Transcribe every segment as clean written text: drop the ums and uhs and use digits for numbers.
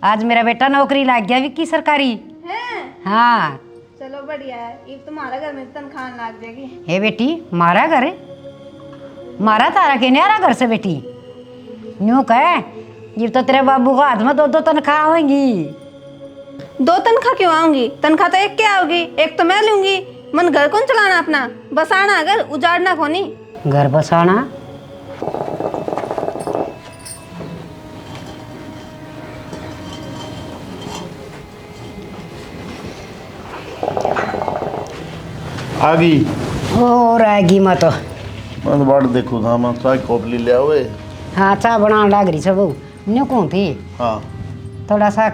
आज मेरा बेटा नौकरी लग गया विक्की सरकारी है। हाँ। चलो बढ़िया है, ये तुम्हारा घर में तनख्वाह लग जाएगी। हे बेटी मारा घर मारा तारा के न्यारा घर से बेटी न्यू कह ये तो तेरे बाबू को हाथ में दो दो तनख्वाह होंगी। 2 तनख्वाह क्यों आऊंगी? तनख्वाह तो एक क्या होगी? एक तो मैं लूंगी। मन घर कौन चलाना अपना? बसाना घर, उजाड़ना कोनी। घर बसाना आ गई और आएगी मैं तो बाट देखो था मैं चाय कॉप ले लिया हुए। हाँ चाय बनाने लग रही सब न्यू कौन थी हाँ थोड़ा सा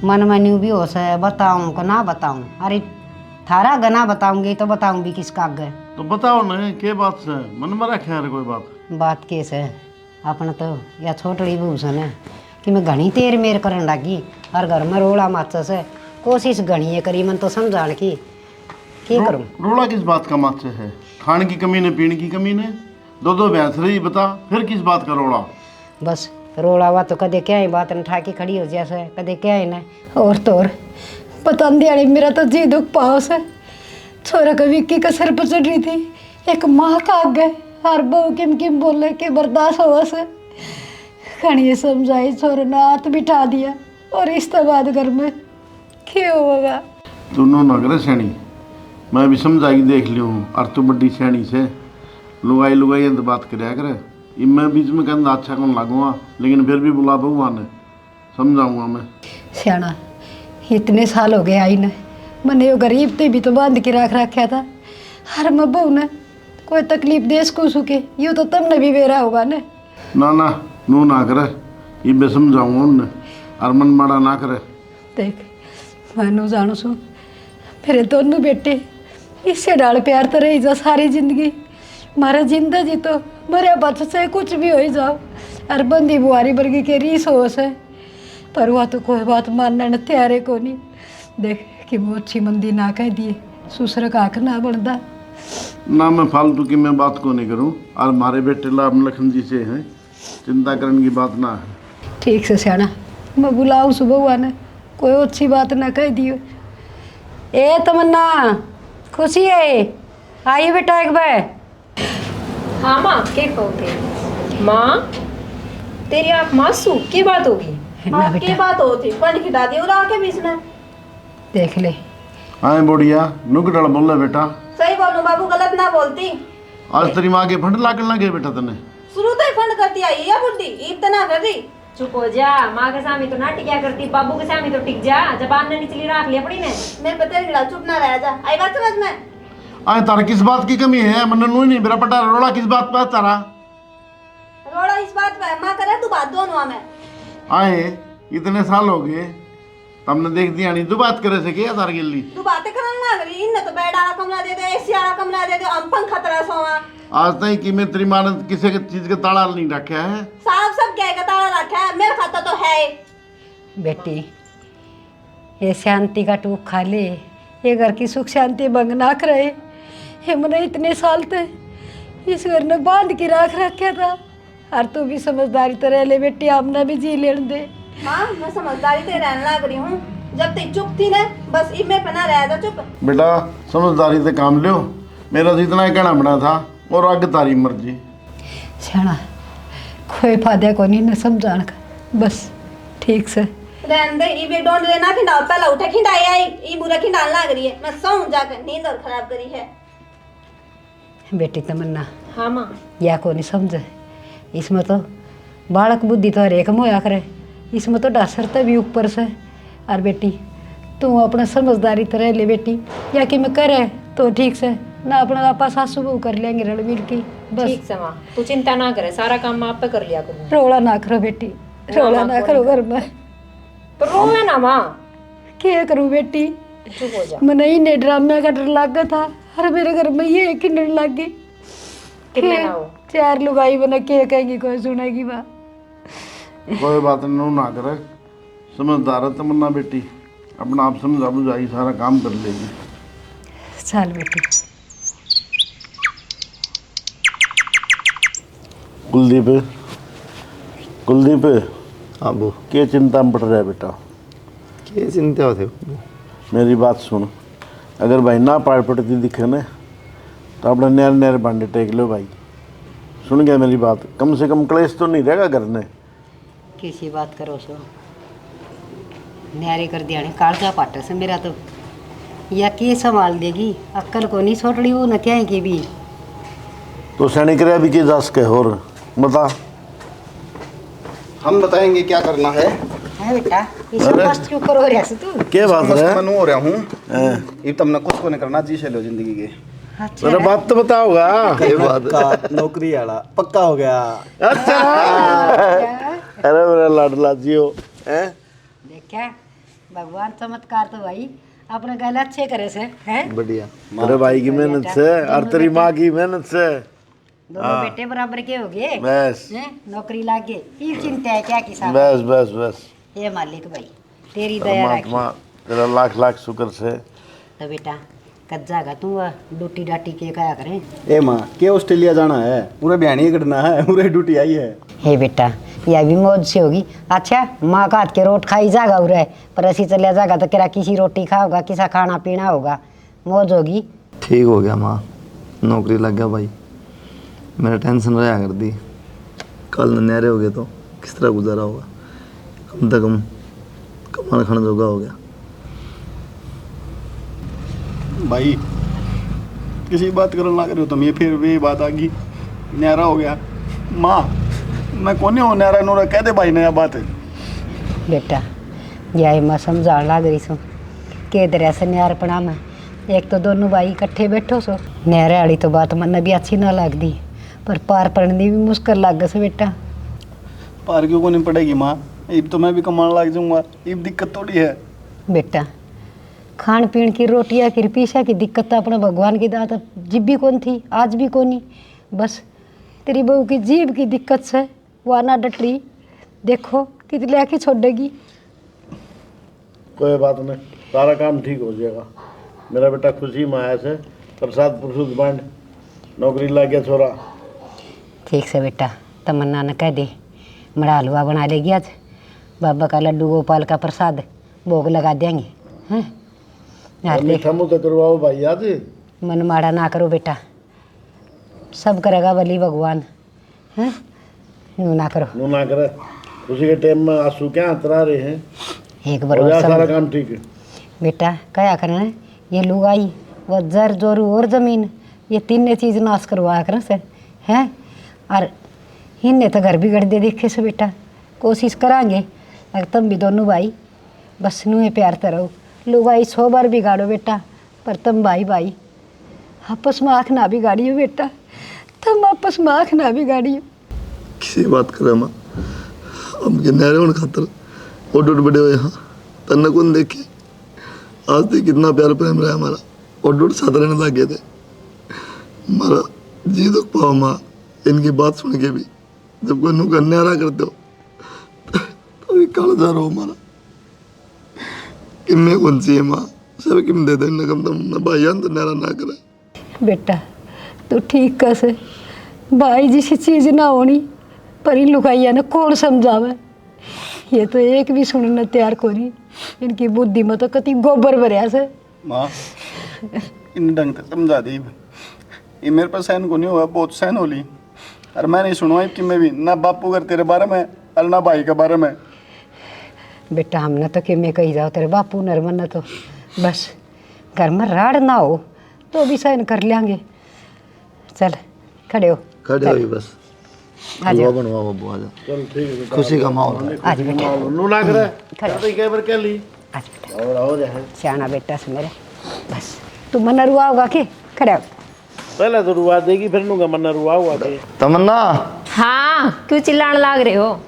मन में न्यू भी हो से बताऊं को ना बताऊं। अरे थारा गना बताऊंगी तो बताऊं भी किसका आगे। तो बताओ ना के बात से मन में रखे यार कोई बात केस है अपना तो या छोटड़ी भूषण है कि मैं घनी तेर मेर करन लगी और घर में रोड़ा माच से कोशिश घनी करी मन तो समझाने की करूं। रोड़ा किस बात का मात से है? खाने की कमी ने पीने की कमी ने 2 भैंस रही बता फिर किस बात का रोड़ा? बस रोड़ा हुआ तो कदे क्या ही बात न ठाकी खड़ी हो जैसे कदे क्या ही ना और तो और पता नहीं मेरा तो जी दुख पाओ से छोरा कभी की कसर पर चढ़ रही थी एक माँ का आगे हर बहू किम किम बोले के बर्दाश्त हुआ से खड़िए समझाई छोरे ने हाथ बिठा दिया और इस बाद घर में क्यों होगा। दोनों नगरे सैनी मैं भी समझाई देख लियो और तू बड़ी सैनी से लुगाई लुगाई तो बात कराया करे मैं बीच में कहना अच्छा कौन लागूंगा लेकिन फिर भी बुला बहुआ ने समझाऊंगा मैं। सियाना इतने साल हो गए आई ने मैंने वो गरीब ते भी तो बांध के रख रखा था हर मैं बहू ने कोई तकलीफ देश को सुखे यूँ तो तुमने भी बेरा होगा ने। ना नू ना करे ये मैं समझाऊंगा उनने और मन माड़ा ना करे। देख मैं जानू सू मेरे दोनों बेटे इससे डाल प्यार तो रही जा सारी जिंदगी मारा जिंदा जी तो मरे बच से कुछ भी हो ही जाओ और बंदी बुआरी वर्गी के रीस हो से पर वह तो कोई बात मानने न तैयारे को नहीं। देख कि वो अच्छी मंदी ना कह दिए सुसर का आँख ना बनता ना मैं फालतू की मैं बात को नहीं करूं और हमारे बेटे लाभ लखन जी से हैं चिंता करने की बात ना है। ठीक से सियाना मैं बुलाऊँ सुबह हुआ ने कोई अच्छी बात ना कह दियो। ए तमन्ना खुशी है आइए बेटा एक बार। हाँ माँ के कहोगे माँ तेरी आँख मासू की बात होगी? ना की बेटा बात होती पंड खिटा दी उड़ा के बीच में। देख ले आए बोड़िया नुक डल बोल रहे बेटा सही बोलूं बाबू, गलत ना बोलती। आज तेरी माँ के फंड लागन लगे बेटा तने शुरू तो ही फंड करती आई या बुढ़ी इतना कर दी। चुप हो जा, माँ के सामने तो ना टिका करती, बाबू के सामने तो टिक जा। जबान ने निचली रख लिया अपनी ने। मैं पता नहीं चुप ना रह जा। आई बात समझ में? आए तारा किस बात की कमी है? मन नू नहीं मेरा पटा रोड़ा किस बात पर तारा? रोड़ा इस बात पे माँ करे तू बात दोनों में। आए इतने साल हो गए तुमने देख दिया नहीं तू बात करे से क्या तार गिल्ली तू बातें करने लग रही इन तो बेड वाला कमरा दे दे, एसी वाला कमरा दे दे, हम पंखा तरह सोवा। आज तक कि मैं तेरी माँ ने किसी के चीज के ताड़ा नहीं रखा है। साहब सब क्या का ताला रखा है, मेरा खाता तो है। बेटी ये शांति का टूक खा ले, ये घर की सुख शांति भंग ना करे। ये मैंने इतने साल ते इस घर ने बांध के रख रखा था और तू भी समझदारी तो रह ले बेटी, हमने भी जी लेने दे। माँ मैं समझदारी से रहने लग रही हूँ, जब तक चुप थी ना बस इब में पना रहा था चुप। बेटा समझदारी से काम लियो, मेरा तो इतना ही कहना बना था और आगे तारी मर्जी। सियाना कोई फायदा को नहीं न समझान का, बस ठीक से रहने दे। इबे डोंट लेना खिंडा पहला उठे खिंडाई आई ई बुरा खिंडान लग रही है। मैं सो जाकर नींद और खराब करी है। बेटी तमन्ना हाँ माँ या को नहीं समझे, इसमें तो बालक बुद्धि तो हर एक मोया करे, इसमें तो डसर तो भी ऊपर से। और बेटी तू अपना समझदारी तो रह ले बेटी, या कि मैं करे तो ठीक से ना अपना आपा सासू बहू कर लेंगे रल मिल की बस। ठीक से माँ तू चिंता ना करे, सारा काम मैं आप पे कर लिया करूँ। रोला ना करो बेटी, रोला ना करो घर में। तो रोवे ना माँ, क्या करूँ बेटी, चुप हो जा। मैंने इन्हें ड्रामे का डर लगा था और मेरे घर में ये एक ही डर लग गई। कितने ना हो 4 लुगाई बना के कहेगी कोई सुनेगी बात। कोई बात नहीं ना करे, समझदार है तमन्ना बेटी, अपना आप समझा बुझाई सारा काम कर लेगी। चल बेटी। कुलदीप कुलदीप हाँ बो क्या चिंता में पड़ रहा है बेटा? क्या चिंता होते मेरी बात सुन, अगर भाई ना पाड़ पड़ती दिखे ना तो अपने नहर नहर बांडे टेक लो भाई। सुन गया मेरी बात? कम से कम क्लेश तो नहीं रहेगा घर में। किसी बात करो सो न्यारी कर दिया कालजा पाट से मेरा तो, या के संभाल देगी? अक्कल को नहीं छोड़ रही वो न क्या है कि भी। तो सैनिक भी के जा सके और बता। हम बताएंगे क्या करना है। है बेटा इसे मस्त क्यों करो रे तू? क्या बात मस्त है? मनू हो रहा हूँ ये तुमने कुछ को नहीं करना जी से लो जिंदगी के। अच्छा अरे बात तो बताओगा। ये बात का नौकरी वाला पक्का हो गया। अच्छा अरे मेरा लाडला जियो हैं? देखा भगवान चमत्कार तो भाई अपने गल अच्छे करे से है। बढ़िया तेरे भाई की मेहनत से और तेरी माँ की मेहनत से दोनों बेटे बराबर के हो गए बस हैं, नौकरी लागे ये चिंता है क्या किसान? बस बस बस। हे मालिक भाई तेरी दया राखी। परमात्मा तेरा लाख लाख शुक्र से। तो बेटा कद जागा तू डूटी डाटी के क्या करें? ए माँ के ऑस्ट्रेलिया जाना है पूरे बयानी करना है पूरे ड्यूटी आई है। हे बेटा यह भी मौज से होगी। अच्छा माँ का हाथ के रोट खाई जागा उरे पर ऐसी चलिया जागा तो तेरा किसी रोटी खाओगा किसा खाना पीना होगा मौज होगी। ठीक हो गया माँ, नौकरी लग गया भाई, मेरा टेंशन रहा कर दी। कल नहरे हो गए तो किस तरह गुजारा होगा, कम से कम कमाना खाना जोगा हो गया। भाई किसी बात करने लग रहे हो तुम, ये फिर वे बात आ गई न्यारा हो गया। माँ मैं कौन हूँ न्यारा नूरा कह दे भाई नया बात है। बेटा यही मैं समझाने लग रही सू के तरह से न्यारपणा में एक तो दोनों भाई इकट्ठे बैठो सो न्यारे वाली तो बात मन भी अच्छी ना लगती पर पार पड़नी भी मुश्किल लग से बेटा। पार क्यों को नहीं पड़ेगी माँ, अब तो मैं भी कमाने लग जाऊंगा, अब दिक्कत थोड़ी है। बेटा खान पीन की रोटियाँ की पीसा की दिक्कत तो अपने भगवान की दात जीभ भी कौन थी आज भी कौन ही, बस तेरी बहू की जीभ की दिक्कत से वो आना डट रही। देखो कितनी लेके छोड़ेगी। कोई बात नहीं, सारा काम ठीक हो जाएगा। मेरा बेटा खुशी में आया से प्रसाद प्रसूद बांट नौकरी लग गया छोरा। ठीक से बेटा तमन्ना ने कह दे मड़ा हलवा बना लेगी आज, बाबा का लड्डू गोपाल का प्रसाद भोग लगा देंगे हैं। यार देख मीठा मुँह तो करवाओ भाई आज। मन माड़ा ना करो बेटा, सब करेगा बली भगवान हैं, यूँ ना करो। नू ना करे, खुशी के टाइम में आंसू क्या अंतरा रहे हैं। एक हो बार जाए और सारा समझ काम ठीक है। बेटा क्या करना है, ये लुगाई वो जर जोरू और ज़मीन ये तीनों चीज़ नाश करवा कर से हैं। और इनने तो घर बिगड़ दे देखे से बेटा, कोशिश करांगे अगर तुम भी दोनों भाई बस नुए प्यार तो रहो। लुगाई 100 बार बिगाड़ो बेटा पर तुम भाई भाई आपस में आँख ना बिगाड़ियो बेटा, तुम आपस में आँख ना बिगाड़ियो। किसी बात करे माँ, अब के नहरे होने खातर और डूट बड़े हो यहाँ तन्ने कौन देखे। आज तक कितना प्यार प्रेम रहा हमारा और डूट साथ रहने लग गए थे। हमारा जी दुख पाओ माँ इनकी बात सुन के भी, जब कोई नुका न्यारा करते हो तो भी कालजा रहो हमारा। किम्मे कौन सी है माँ, सब किम दे दे कम तुम भाई तो न्यारा ना करे। बेटा तू ठीक कैसे भाई जैसी चीज़ ना होनी पर इन लुकाइया ने कौन समझावे, ये तो एक भी सुनने तैयार को नहीं। इनकी बुद्धि में तो कति गोबर भरिया से। माँ इन ढंग से समझा दी, ये मेरे पास सहन को नहीं हुआ, बहुत सहन हो ली। और मैं नहीं सुनवाई कि मैं भी ना बापू कर तेरे बारे में और ना भाई के बारे में। बेटा हमने तो कि मैं कही जाओ तेरे बापू नरमन ने तो बस घर में राड़ ना हो तो भी सहन कर लेंगे। चल खड़े हो, खड़े हो ही बस, आ हलवा जाओ बनवाओ बब्बू आ जाओ, चल ठीक है बेटा। खुशी का माहौल है। आज बेटा नू ना करे तो कई बार कह ली आज बेटा और हो जाए। सियाना बेटा से मेरे बस तू मन रुआ होगा कि खड़े हो। पहले तो रुआ देगी फिर नूगा मन्ना रुआ हुआ के। तमन्ना हाँ क्यों चिल्लाने लाग रहे हो?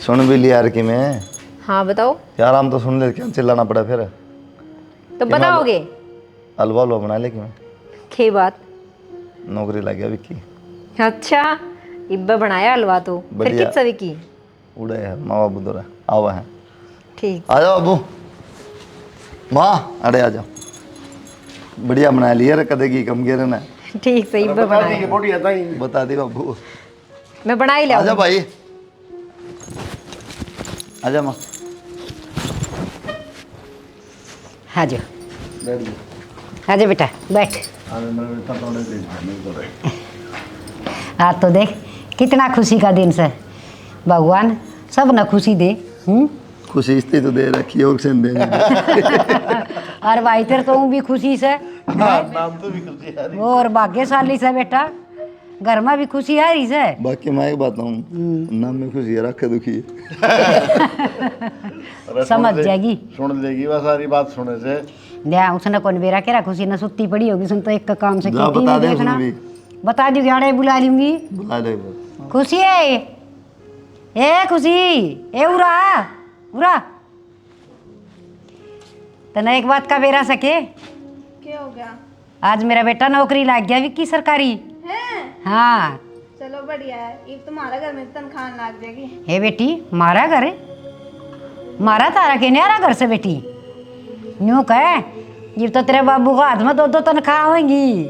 सुन भी लिया यार कि मैं हाँ बताओ। यार हम तो सुन ले, क्या चिल्लाना पड़ा फिर। तो बताओगे हलवा हलवा बना ले कि मैं के बात? नौकरी लग गया विक्की। अच्छा इब्बा बनाया हलवा तो फिर बढ़िया। किस सभी की? उड़े है माँ बाबू दो आओ है, ठीक आ जाओ बाबू माँ अरे आ जाओ। बढ़िया बना लिया रे, कदे की कम गिरे ना ठीक से इब्बा बनाया, बोटी आता ही बता दी बाबू। मैं बना ही आ जाओ लिया। भाई। आजा माँ आ जाओ बैठ जा। आ जा बेटा बैठ। अरे मेरे बेटा थोड़े देख नहीं तो रहे। आज तो देख कितना खुशी का दिन से भगवान सब न खुशी दे। खुशी इसलिए तो दे रखी है और से दे और भाई तेरे तो भी खुशी से नाम तो भी खुशी आ रही। और भाग्यशाली से बेटा घर में भी खुशी आ रही से। बाकी मैं एक बात हूँ नाम में खुशी है रखे दुखी है। अरे समझ सुन ले- जाएगी। सुन लेगी बस सारी बात सुने से। दया उसने कौन बेरा केरा खुशी न सुत्ती पड़ी होगी सुन तो एक का काम से जा की बता टीवी दे देखना उसने भी। बता दी गाड़े बुला लूंगी। बुला दे बस। खुशी है ए खुशी ए उरा उरा तना एक बात का बेरा सके। क्या हो गया आज मेरा बेटा नौकरी लग गया विक्की सरकारी। है? हाँ चलो बढ़िया है, एक तुम्हारा घर में तनख्वाह लग जाएगी। हे बेटी मारा घर है मारा तारा के न्यारा घर से बेटी न्यू कहे ये तो तेरे बाबू का हाथ में दो तनख्वाह होंगी।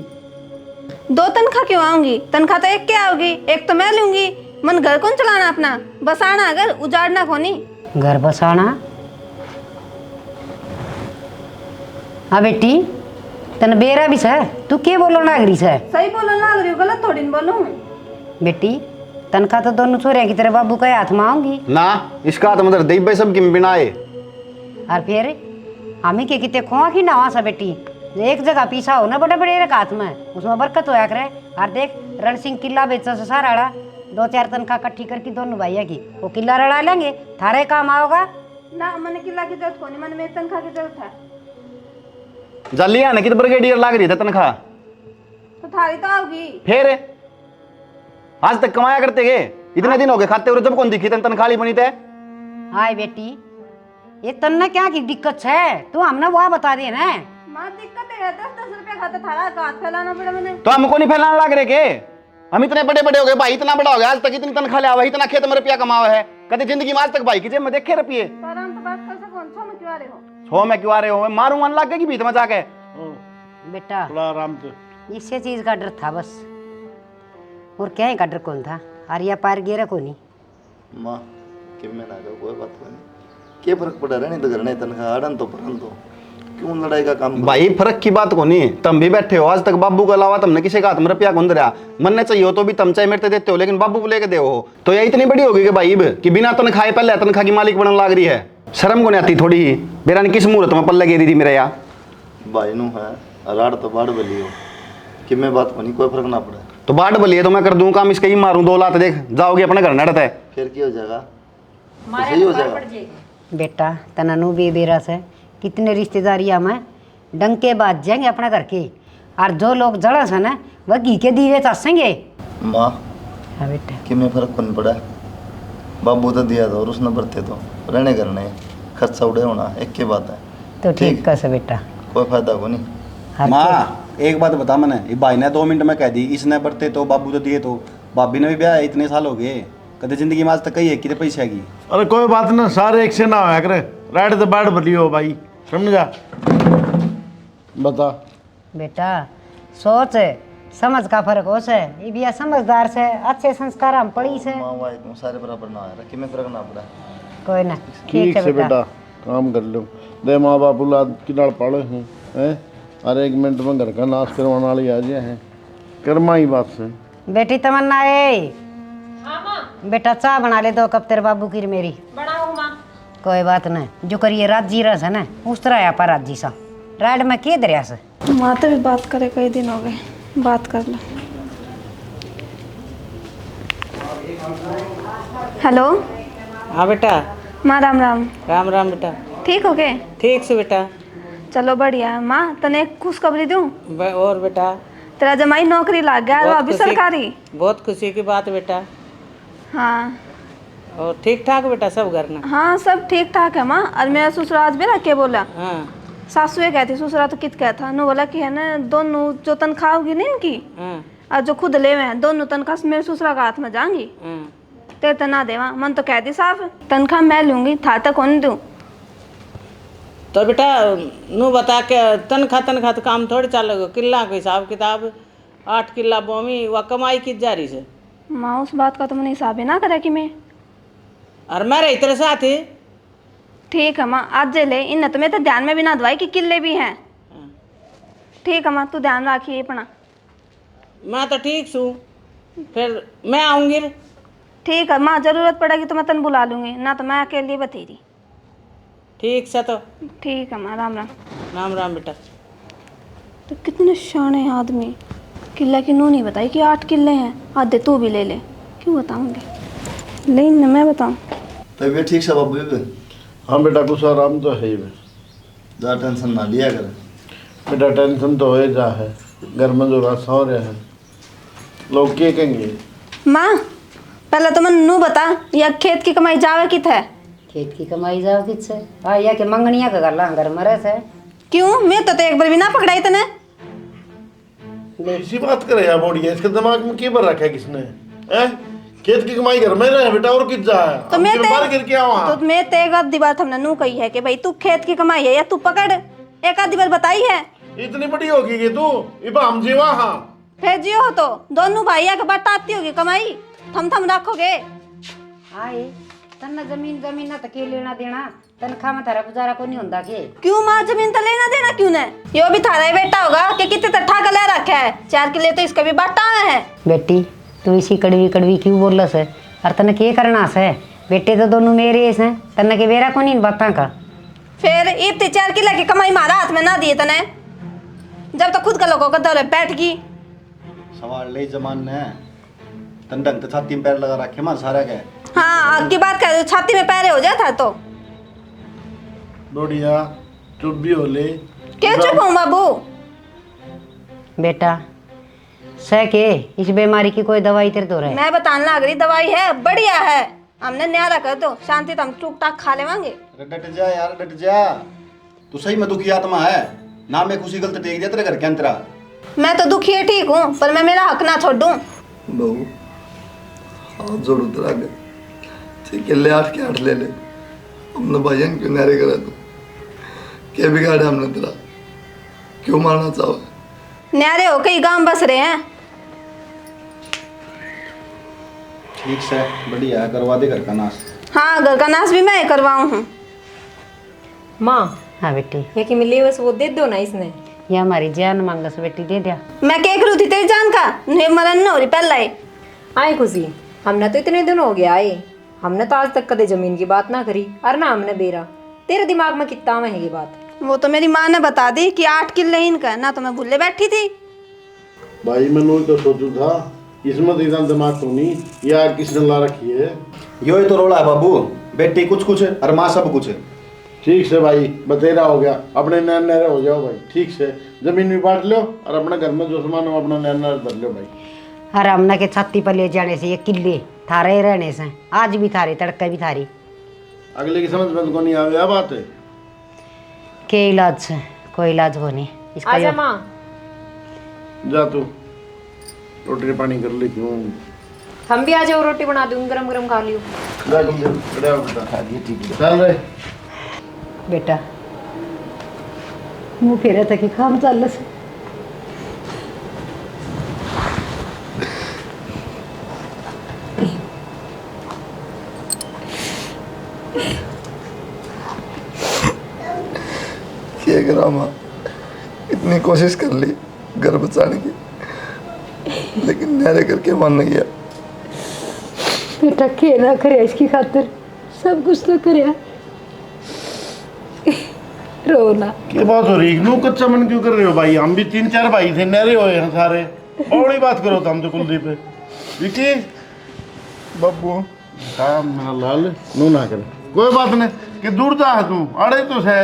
2 तनख्वाह क्यों आऊंगी? तनख्वाह तो एक क्या होगी, एक तो मैं लूंगी। मन घर कौन चलाना अपना, बसाना अगर उजाड़ना कोनी। घर बसाना हाँ बेटी तन बेरा भी से तू के बोलो नागरी से। सही बोलो ना, अगर गलत थोड़ी न बोलूं। बेटी तनख्वाह तो दोनों छोरे की तेरे बाबू के हाथ में आऊंगी। ना इसका हाथ मतलब दई भाई सब किम बिनाए। और फिर हमें के कितने खोआ की नवा सा बेटी एक जगह पीछा हो ना बड़े बड़े हाथ में उसमें बरकत होया करे। और देख रण सिंह किला बेचा से सारा 2-4 तनख्वाह इकट्ठी करके दोनों भैया की वो किला रड़ा लेंगे थारे काम आओगा ना। मन किला की जरूरत कोनी, मन में तनख्वाह की जरूरत है। जल्दी आने की तो ब्रिगेडियर लाग रही था तनख्वाह। तो थारी तो आओगी। फिर आज तक कमाया करते गए इतने दिन हो गए खाते हुए जब कौन दिखी तनख्वाह बनी थे। हाय बेटी ये तन्ने क्या की दिक्कत है तू हमने वहाँ बता दे ना। माँ दिक्कत है 10-10 रुपया खाता थारा हाथ फैलाना पड़ा मैंने। तो हमको नहीं फैलाना लग रहे के हम इतने बड़े बड़े हो गए भाई, इतना बड़ा हो गया आज तक इतनी तनख्वाह ले आवा, इतना खेत में रुपया कमावा है कभी जिंदगी में आज तक भाई की जेब में देखे रुपये। पर हम तो बात कर सको, छो में क्यों आ रहे हो? छो में क्यों आ रहे हो, मैं मारूं मन लग गया कि बीच में जाके। बेटा थोड़ा आराम से। इसे चीज का डर था बस और क्या ही का डर कौन था आर्या पार गिरा को नहीं। माँ कि मैं ना जाऊँ कोई बात नहीं क्या फर्क पड़ा रहा नहीं तो घर नहीं तनख्वाह आड़न तो परन तो क्यों लड़ाई का काम। भाई फर्क की बात को नहीं, तुम भी बैठे हो आज तक बाबू के अलावा तुमने किसी का हाथ में रुपया कौन दरिया मन ने चाहिए हो तो भी तुम चाहे मेरे देते हो लेकिन बाबू को लेके दे हो तो ये इतनी बड़ी होगी कि भाई कि बिना तनख्वाह पहले तनख्वाह की मालिक बनने लग रही है। शर्म को नहीं आती थोड़ी ही बेरा ने किस मुहूर्त में पल्ले दी थी मेरे यहाँ भाई नू है राड़ तो बाढ़ बली हो कि मैं बात को नहीं कोई फर्क ना पड़े तो बाट बलिए तो मैं कर दूं काम इसके ही मारूं 2 लात देख जाओगे अपने घर नड़ता है। फिर क्या हो जाएगा तो सही हो जाएगा। बेटा तननु भी बेरा से कितने रिश्तेदारियाँ में डंके बाज जाएंगे अपने घर के और जो लोग जड़ा से ना वह घी के दीवे चसेंगे। माँ हाँ बेटा कि मैं फर्क कौन पड़ा बाबू तो दिया था और उसने बरते तो रहने करने खर्चा उड़े होना एक की बात है तो ठीक कैसे बेटा कोई फायदा को नहीं। हर माँ एक बात बता मैंने ये भाई ने 2 मिनट में कह दी इसने बरते तो बाबू तो दिए तो भाभी ने भी ब्याह इतने साल हो गए कदे जिंदगी में आज तक कही है कि पैसे की। अरे कोई बात ना सारे एक से ना होया करे राइट तो बाढ़ बली हो भाई समझा। बता बेटा सोच समझ का फर्क हो से ये भी समझदार से अच्छे संस्कार हम पड़ी से माँ वाई तुम सारे बराबर ना आया कि मैं फर्क ना पड़ा। कोई ना ठीक से बेटा काम कर लो दे माँ बाप औलाद की नाल पड़े हैं हैं और 1 मिनट में घर का नाश करवाने वाली आ जाए हैं कर्मा ही बात से। बेटी तमन्ना ए हाँ माँ बेटा चाय बना ले 2 कप तेरे बाबू की मेरी। बनाओ माँ। कोई बात नहीं जो करिए राजी रस है ना उस तरह यहाँ पर राजी सा राइड में के दरिया से। माँ तो भी बात करे कई दिन हो गए, बात कर लो। हेलो हाँ बेटा माँ राम राम। राम राम बेटा ठीक हो गए? ठीक से बेटा। चलो बढ़िया। माँ तने एक खुशखबरी दूँ, और बेटा तेरा जमाई नौकरी लग गया वो अभी खुशी- सरकारी। बहुत खुशी की बात बेटा। हाँ और ठीक ठाक बेटा सब घर ना। हाँ सब ठीक ठाक है माँ। और मेरा ससुर आज भी ना के बोला हाँ सासुए कहती ससुरा तो कित कहता नो बोला कि है ना दोनों जो तनख्वाह होगी ना इनकी हाँ और जो खुद ले हुए हैं दोनों तनख्वाह मेरे ससुरा का हाथ में जाएंगी। हाँ तेरे तो ना देवा मन तो कह दी साफ तनख्वाह मैं लूंगी था तक कौन दूँ। तो बेटा नू बता के तनख्वाह तो काम थोड़ी चलेगा किला का हिसाब किताब 8 किला बोमी वह कमाई की जा रही से। माँ उस बात का तो मैंने हिसाब ही ना करा कि मैं और मेरे तेरे साथ ही ठीक है माँ, आज जे ले इन तो मैं तो ध्यान में भी ना दवाई कि किले भी हैं। ठीक है माँ, तू ध्यान रखिए अपना। मैं तो ठीक छूँ, फिर मैं आऊँगी। ठीक है माँ, जरूरत पड़ेगी तो मैं तन बुला लूँगी, ना तो मैं अकेली बतेरी। ठीक से तो। ठीक है माँ, राम राम। राम राम बेटा। तो कितने शाने आदमी, किला की नू नहीं बताई कि 8 किले हैं, आधे तू भी ले ले। क्यों बताऊँगी, लेकिन मैं बताऊँ। तबीयत ठीक से बाबू भी? हाँ बेटा कुछ आराम तो है ही बे। ज़्यादा टेंशन ना लिया कर बेटा, टेंशन तो हो जा है, घर में जो रास्ता हो रहा है, लोग क्या कहेंगे। माँ पहले तो मैं नू बता, या खेत की कमाई जावे कित है? खेत की कमाई जाओ किससे? हाँ या के मंगनिया का गला घर मरे से। क्यों, मैं तो एक बार भी ना पकड़ाई तने। इसी बात करे यार बोड़िया, इसके दिमाग में क्या भर रखा है किसने? हैं? खेत की कमाई घर में रहे बेटा, और किस जा है? तो मैं बाहर गिर के आवा। तो मैं ते एक आधी बात हमने नू कही है कि भाई तू खेत की कमाई है या तू पकड़, एक आधी बार बताई है। इतनी बड़ी होगी कि तू इबा हम जीवा। हाँ फिर जियो हो तो दोनों भाइया के बात आती होगी कमाई, थम रखोगे। हाँ ये तन्ना जमीन ना तो के लेना देना, तनखा में थारा गुजारा को नहीं होता के। क्यों माँ, जमीन तो लेना देना क्यों ने? यो भी थारा ही बेटा होगा कि कितने तट्ठा का ले रखा है, 4 किले तो इसका भी बाटा है। बेटी तू इसी कड़वी कड़वी क्यों बोल से? और तने के करना से? बेटे तो दोनों मेरे हैं, तन्ने के बेरा को नहीं बाता का। फिर इतने 4 किले की कमाई मारा हाथ में ना दिए तने, जब तक खुद का लोगों का दौरे बैठ गई। सवाल ले जमान ने तन ढंग तो छाती में पैर लगा रखे मां सारा के। हाँ आगे बात कर, छाती में पैरे हो जाता तो। बोड़िया चुप भी हो ले। क्यों चुप हूँ बाबू? बेटा सह के इस बीमारी की कोई दवाई तेरे तो रहे? मैं बताने लग रही, दवाई है बढ़िया है, हमने न्यारा कर दो, शांति तो हम टूक टाक खा लेवांगे। डट जा यार, डट जा। तू सही में दुखी आत्मा है ना, मैं खुशी गलत देख दिया तेरे घर के अंतरा। मैं तो दुखी है ठीक हूँ, पर मैं मेरा हक ना छोड़ दूँ। बहू हाथ जोड़ उतर आगे, ठीक है ले 8 के 8 ले ले। हमने भाईयन क्यों नारे करा तू? क्या बिगाड़ा हमने तेरा? क्यों मारना चाहो? न्यारे हो कई गांव बस रहे हैं। ठीक से बढ़िया करवा दे घर का नाश। हाँ घर का नाश भी मैं करवाऊँ हूँ। माँ हाँ बेटी, ये कि मिले बस वो दे दो ना इसने। ये हमारी जान मांगस बेटी, दे दिया। मैं क्या करूँ थी तेरी जान का? नहीं मरन न हो रही पहला ही। आए खुशी, हमने तो इतने दिन हो गया आए, हमने तो आज तक कदे जमीन की बात ना करी, और ना हमने बेरा। तेरे दिमाग में कितना में है ये बात? वो तो मेरी माँ ने बता दी कि 8 किले इनका, ना तो मैं भूले बैठी थी। भाई मैंने तो सोचू था इसमें तो इतना दिमाग तो नहीं, यार किसने ला रखी है। यो ही तो रोला है बाबू, बेटी कुछ कुछ और माँ सब कुछ। ठीक से भाई बतेरा हो गया, अपने नैन नहरे हो जाओ भाई। ठीक से जमीन भी बांट लो और अपने घर में जो सामान हो अपना नैन नहर भर लो भाई। हर हमना के छाती पर ले जाने से ये किले थारे रहने से, आज भी थारे तड़का भी थारी। अगले की समझ में तो नहीं आवे आ बात है। के इलाज से कोई इलाज हो नहीं इसका। आजा यो- माँ। जा तू रोटी पानी कर ले। क्यों हम भी आ जाओ, रोटी बना दूँ, गरम गरम खा लियो। जा तुम खड़ा हो बेटा, खा दिए ठीक है। चल रे बेटा मुँह फेरा था कि काम चल से। क्या करा माँ, इतनी कोशिश कर ली घर बचाने की, लेकिन नारे करके मान नहीं गया। बेटा के ना करे इसकी खातिर, सब कुछ तो करे। रोना क्या बात हो रही है? कच्चा मन क्यों कर रहे हो भाई? हम भी 3-4 भाई थे, नहरे हुए हैं सारे। बड़ी बात करो तो हम तो कुलदीप है। विकी बाबू हाँ मेरा लाल नू ना करे, कोई बात नहीं कि दूर जा तू अड़े तो है।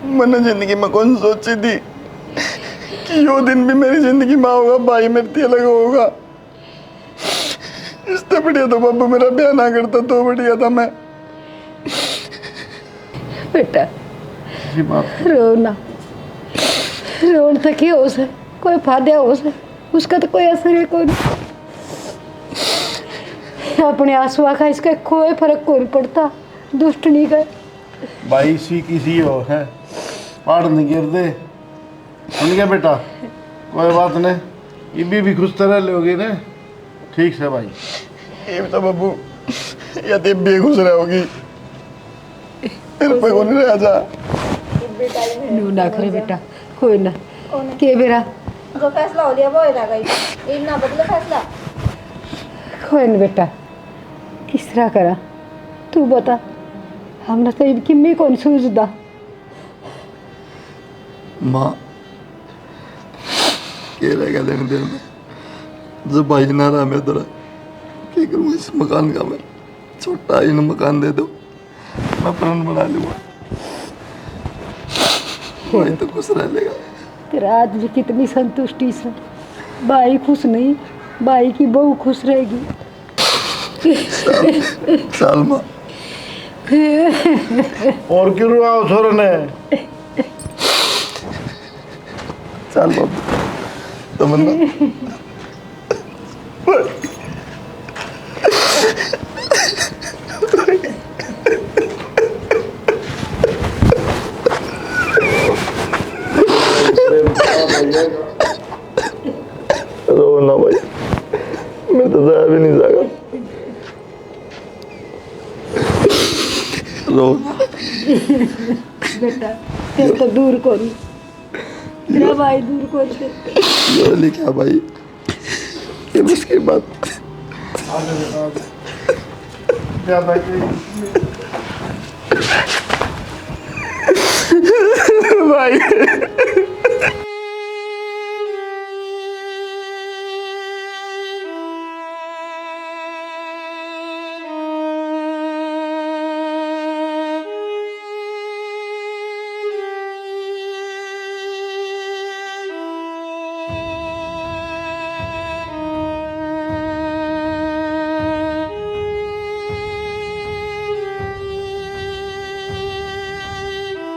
मैंने जिंदगी में कौन सोची थी कि यो दिन भी मेरी जिंदगी में होगा, भाई मेरे अलग होगा। इससे बढ़िया तो बाबू मेरा ब्याह ना करता तो बढ़िया था। मैं बेटा ऐसी बात रोना, रोन तक ही हो से कोई फायदा हो से, उसका तो कोई असर है कोई नहीं। अपने आंसुआ का इसका कोई फर्क कोई नहीं पड़ता, दुष्ट नहीं का भाई सी किसी हो है, पहाड़ नहीं गिर दे। सुन गया बेटा, कोई बात नहीं, ये भी खुश तरह लोगे ना। ठीक से भाई। ये तो बाबू या तो भी खुश रहोगी तेरे पे कौन रह जा नू ना करे बेटा कोई ना के बेरा जो फैसला हो लिया वो हो जाएगा इन ना बदले फैसला कोई ना बेटा किस तरह करा तू बता हमने तो इनकी मैं कौन सूझदा माँ के रह गया लेने देने जब भाई ना रहा मैं तेरा क्या करूँ इस मकान का मैं छोटा ही ना मकान दे दो मैं प्रण बना लूँगा भाई तो खुश रह लेगा तेरा आज भी कितनी संतुष्टि से भाई खुश नहीं भाई की बहू खुश रहेगी साल माँ और क्यों रुआ छोरे ने चल बाबू तमन्ना रो ना भाई मैं तो जाया भी नहीं जाएगा रो बेटा तेरे तो दूर करूँ तेरा भाई दूर कर दे जो लिखा भाई ये उसकी बात क्या भाई